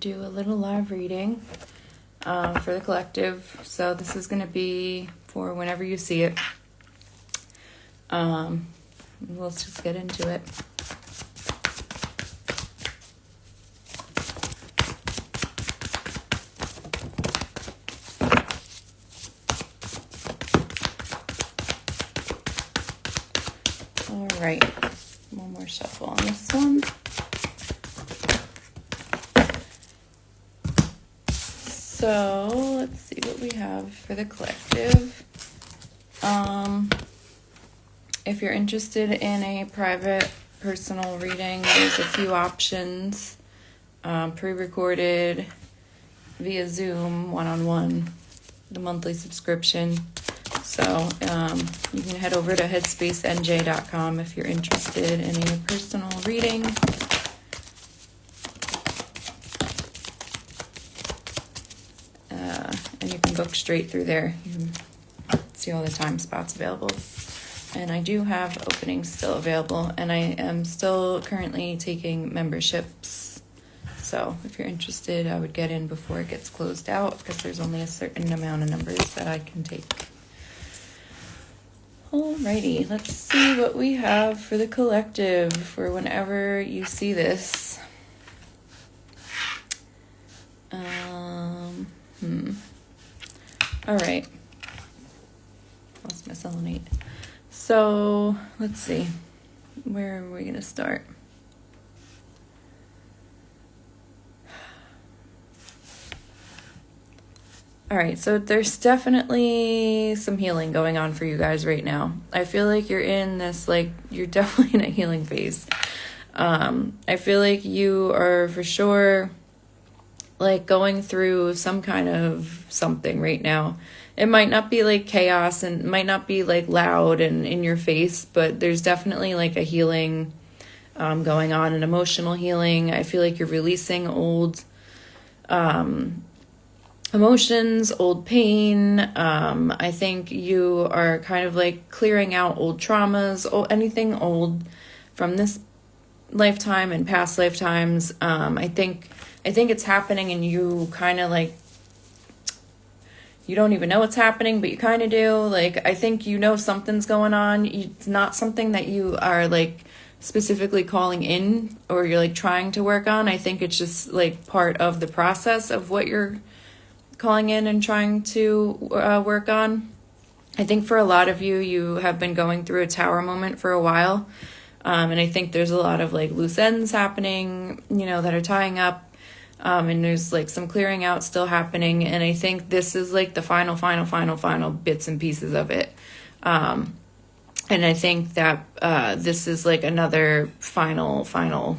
do a little live reading for the collective. So this is going to be for whenever you see it. Let's just get into it. All right, one more shuffle on this one. So let's see what we have for the collective. If you're interested in a private personal reading, there's a few options. Pre-recorded via Zoom, one-on-one, the monthly subscription. So you can head over to headspacenj.com if you're interested in a personal reading. And you can book straight through there. You can see all the time spots available. And I do have openings still available, and I am still currently taking memberships. So if you're interested, I would get in before it gets closed out, because there's only a certain amount of numbers that I can take. Alrighty, let's see what we have for the collective for whenever you see this. Alright. Lost my selenite. So, let's see. Where are we going to start? Alright, so there's definitely some healing going on for you guys right now. I feel like you're in this, you're definitely in a healing phase. I feel like you are for sure, going through some kind of something right now. It might not be chaos and might not be loud and in your face, but there's definitely a healing going on, an emotional healing. I feel like you're releasing old emotions, old pain. I think you are kind of clearing out old traumas, anything old from this lifetime and past lifetimes. I think it's happening, and you kind of you don't even know what's happening, but you kind of do. I think you know something's going on. It's not something that you are specifically calling in or you're trying to work on. I think it's just part of the process of what you're calling in and trying to work on. I think for a lot of you, you have been going through a tower moment for a while. And I think there's a lot of loose ends happening, that are tying up. And there's some clearing out still happening. And I think this is the final bits and pieces of it. And I think that this is another final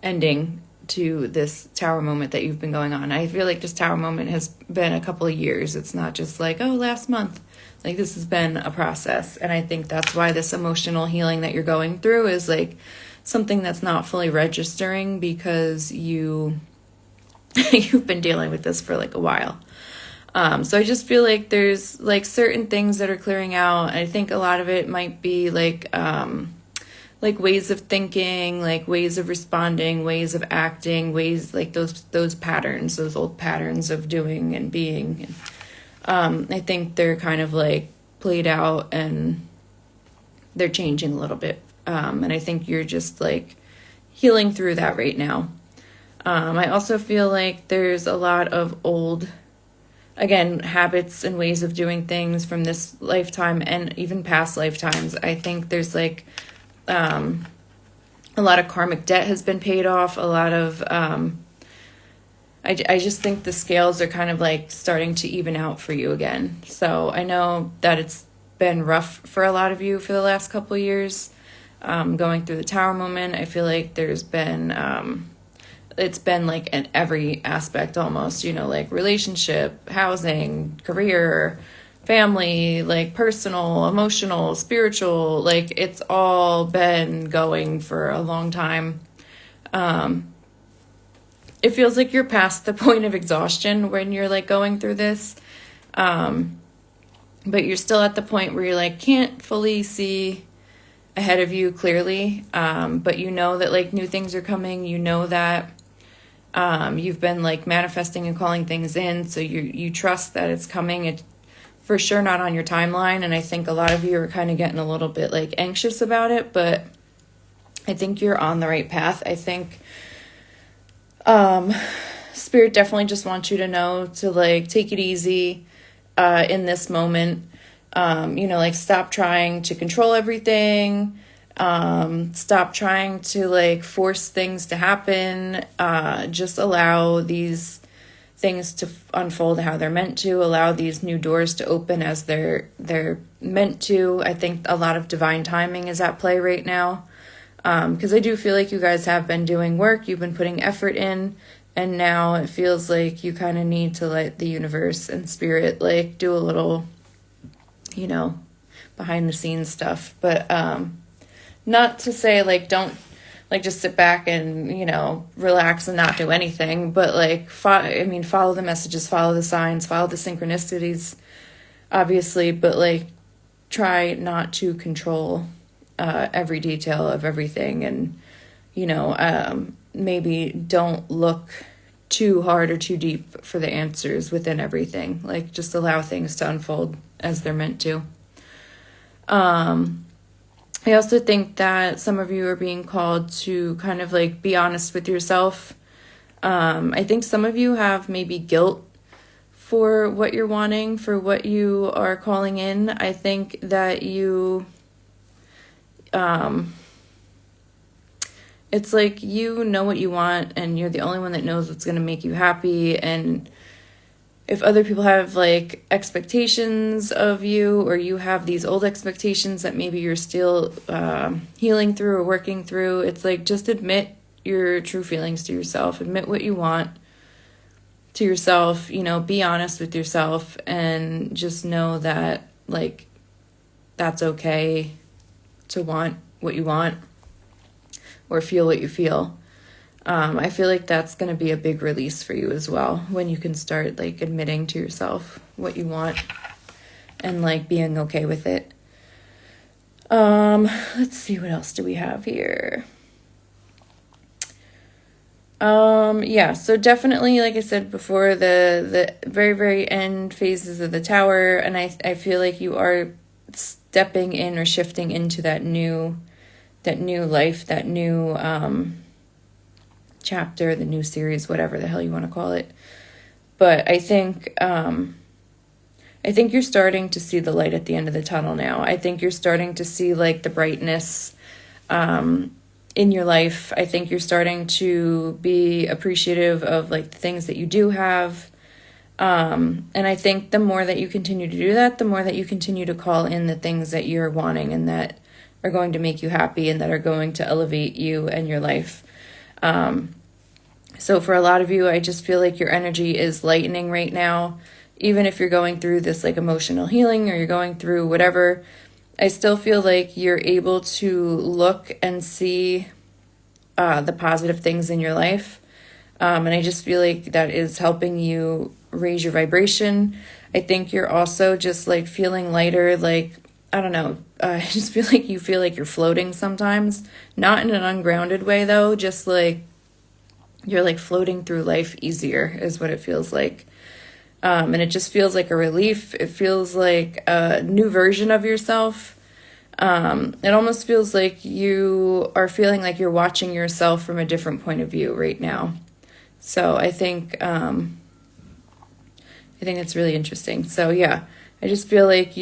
ending to this tower moment that you've been going on. I feel like this tower moment has been a couple of years. It's not just last month. This has been a process. And I think that's why this emotional healing that you're going through is something that's not fully registering, because you've been dealing with this for a while. So I just feel there's certain things that are clearing out. I think a lot of it might be ways of thinking, ways of responding, ways of acting, ways those patterns, those old patterns of doing and being. I think they're kind of played out, and they're changing a little bit. And I think you're just healing through that right now. I also feel there's a lot of old, again, habits and ways of doing things from this lifetime and even past lifetimes. I think there's a lot of karmic debt has been paid off. A lot of, I just think the scales are kind of starting to even out for you again. So I know that it's been rough for a lot of you for the last couple of years. Going through the tower moment, I feel there's been, it's been in every aspect almost, relationship, housing, career, family, personal, emotional, spiritual, it's all been going for a long time. It feels you're past the point of exhaustion when you're going through this. But you're still at the point where you're can't fully see ahead of you clearly, but you know that like new things are coming. You know that you've been like manifesting and calling things in, so you trust that it's coming. It's for sure not on your timeline, and I think a lot of you are kind of getting a little bit like anxious about it, but I think you're on the right path. I think Spirit definitely just wants you to know to like take it easy in this moment. Like stop trying to control everything. Stop trying to like force things to happen. Just allow these things to unfold how they're meant to. Allow these new doors to open as they're meant to. I think a lot of divine timing is at play right now. Because I do feel like you guys have been doing work. You've been putting effort in. And now it feels like you kind of need to let the universe and spirit like do a little, behind the scenes stuff. But not to say like don't like just sit back and, relax and not do anything. But like, follow the messages, follow the signs, follow the synchronicities, obviously. But like try not to control every detail of everything. And, maybe don't look too hard or too deep for the answers within everything. Like just allow things to unfold as they're meant to. I also think that some of you are being called to kind of like be honest with yourself. I think some of you have maybe guilt for what you're wanting, for what you are calling in. I think that you it's like you know what you want and you're the only one that knows what's going to make you happy. And if other people have like expectations of you, or you have these old expectations that maybe you're still healing through or working through, it's like just admit your true feelings to yourself. Admit what you want to yourself, be honest with yourself, and just know that like that's okay to want what you want or feel what you feel. I feel like that's going to be a big release for you as well, when you can start like admitting to yourself what you want and like being okay with it. Let's see, what else do we have here? So definitely, like I said before, the very, very end phases of the tower, and I feel like you are stepping in or shifting into that new life, that new chapter, the new series, whatever the hell you want to call it. But I think you're starting to see the light at the end of the tunnel now. I think you're starting to see like the brightness in your life. I think you're starting to be appreciative of like the things that you do have. And I think the more that you continue to do that, the more that you continue to call in the things that you're wanting and that are going to make you happy and that are going to elevate you and your life. So for a lot of you, I just feel like your energy is lightening right now. Even if you're going through this like emotional healing or you're going through whatever, I still feel like you're able to look and see the positive things in your life. And I just feel like that is helping you raise your vibration. I think you're also just like feeling lighter, like, I don't know. I just feel like you feel like you're floating sometimes. Not in an ungrounded way, though. Just like you're like floating through life easier is what it feels like. And it just feels like a relief. It feels like a new version of yourself. It almost feels like you are feeling like you're watching yourself from a different point of view right now. So I think it's really interesting. So yeah, I just feel like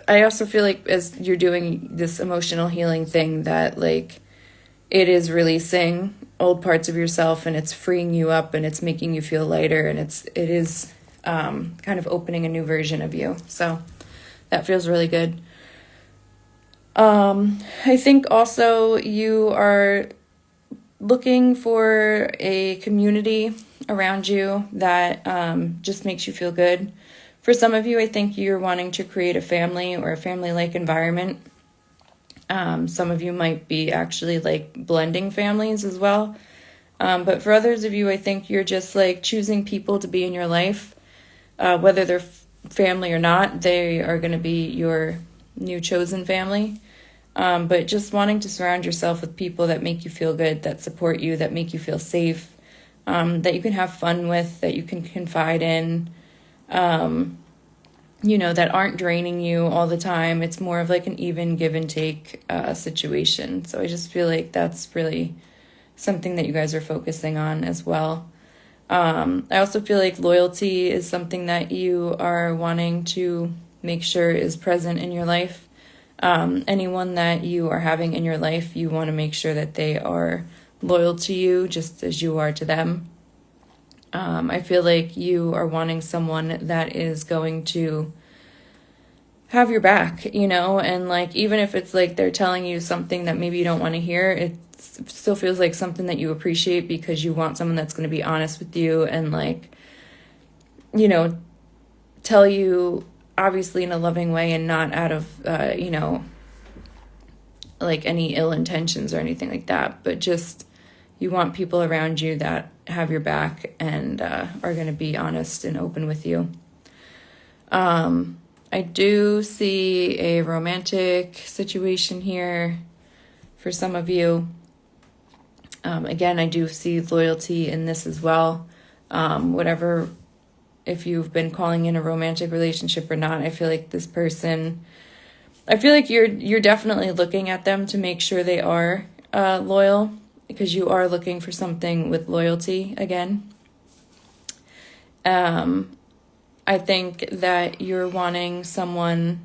I also feel like as you're doing this emotional healing thing that like it is releasing old parts of yourself and it's freeing you up and it's making you feel lighter and it is kind of opening a new version of you. So that feels really good. I think also you are looking for a community around you that just makes you feel good. For some of you, I think you're wanting to create a family or a family-like environment. Some of you might be actually like blending families as well. But for others of you, I think you're just like choosing people to be in your life. Whether they're family or not, they are going to be your new chosen family. But just wanting to surround yourself with people that make you feel good, that support you, that make you feel safe, that you can have fun with, that you can confide in, that aren't draining you all the time. It's more of like an even give and take situation. So I just feel like that's really something that you guys are focusing on as well. I also feel like loyalty is something that you are wanting to make sure is present in your life. Anyone that you are having in your life, you want to make sure that they are loyal to you just as you are to them. I feel like you are wanting someone that is going to have your back, and like, even if it's like they're telling you something that maybe you don't want to hear, it still feels like something that you appreciate because you want someone that's going to be honest with you and like, tell you obviously in a loving way and not out of, like any ill intentions or anything like that, but just you want people around you that have your back and are going to be honest and open with you. I do see a romantic situation here for some of you. Again, I do see loyalty in this as well. Whatever, if you've been calling in a romantic relationship or not, I feel like this person, I feel like you're definitely looking at them to make sure they are loyal, because you are looking for something with loyalty again. I think that you're wanting someone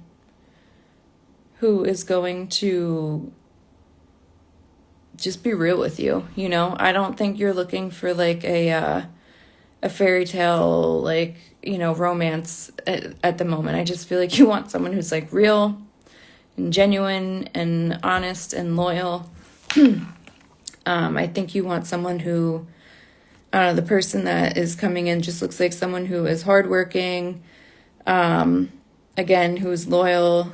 who is going to just be real with you, I don't think you're looking for like a fairy tale, like, romance at the moment. I just feel like you want someone who's like real and genuine and honest and loyal. I think you want someone who, the person that is coming in just looks like someone who is hardworking, again, who is loyal,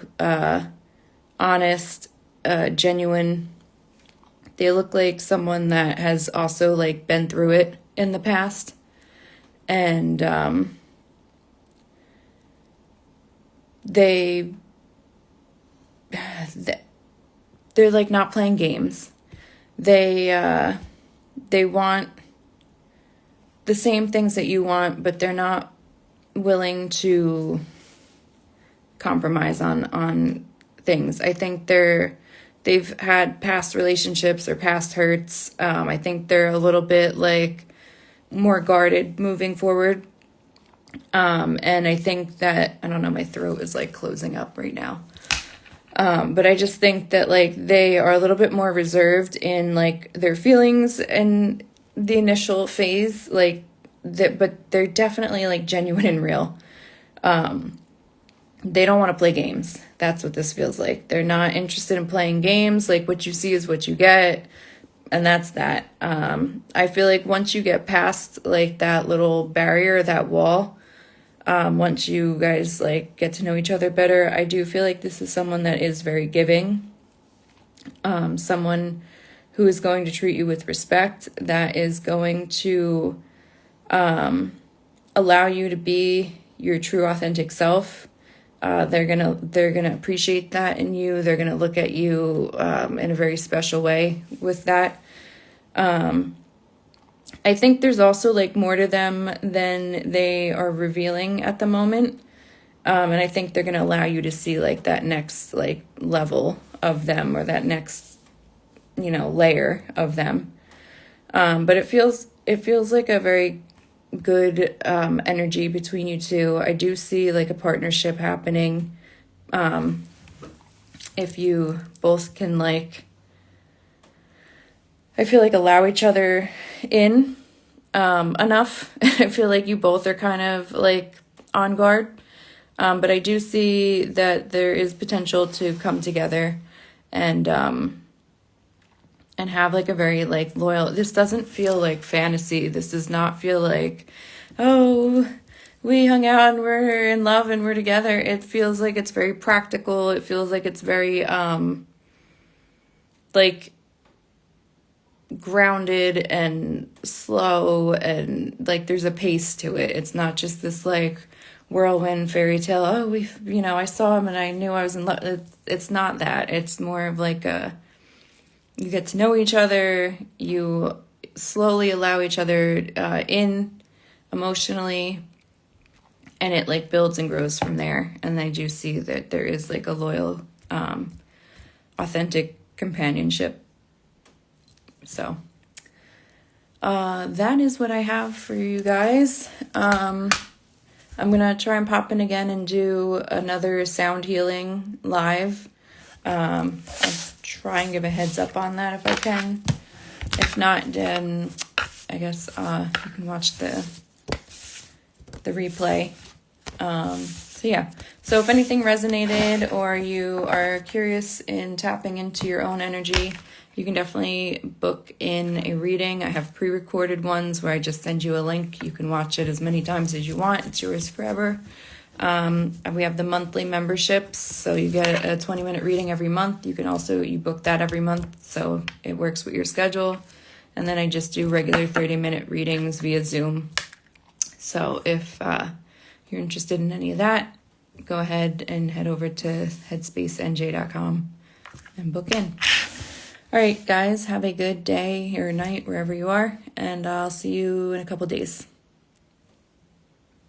honest, genuine. They look like someone that has also like been through it in the past. And they're like not playing games. They want the same things that you want, but they're not willing to compromise on things. I think they've had past relationships or past hurts. I think they're a little bit like more guarded moving forward. And I think that, I don't know, my throat is like closing up right now. But I just think that like they are a little bit more reserved in like their feelings and the initial phase, like that, but they're definitely like genuine and real. They don't want to play games. That's what this feels like. They're not interested in playing games. Like what you see is what you get. And that's that. I feel like once you get past like that little barrier, that wall, once you guys like get to know each other better, I do feel like this is someone that is very giving. Someone who is going to treat you with respect, that is going to allow you to be your true authentic self. They're gonna appreciate that in you. They're gonna look at you in a very special way with that. I think there's also like more to them than they are revealing at the moment. And I think they're gonna allow you to see like that next like level of them, or that next, layer of them. But it feels like a very good energy between you two. I do see like a partnership happening. If you both can like, I feel like allow each other in enough. I feel like you both are kind of like on guard. But I do see that there is potential to come together and have like a very like loyal, this doesn't feel like fantasy. This does not feel like, oh, we hung out and we're in love and we're together. It feels like it's very practical. It feels like it's very like grounded and slow, and like there's a pace to it. It's not just this like whirlwind fairy tale. Oh, I saw him and I knew I was in love. it's not that. It's more of like you get to know each other, you slowly allow each other in emotionally, and it like builds and grows from there. And I do see that there is like a loyal, authentic companionship. So that is what I have for you guys. I'm gonna try and pop in again and do another sound healing live. I'll try and give a heads up on that if I can. If not, then I guess you can watch the replay. So yeah. So if anything resonated or you are curious in tapping into your own energy, you can definitely book in a reading. I have pre-recorded ones where I just send you a link. You can watch it as many times as you want. It's yours forever. We have the monthly memberships, so you get a 20-minute reading every month. You can also, you book that every month, so it works with your schedule. And then I just do regular 30-minute readings via Zoom. So if you're interested in any of that, go ahead and head over to headspacenj.com and book in. All right, guys, have a good day or night wherever you are, and I'll see you in a couple days.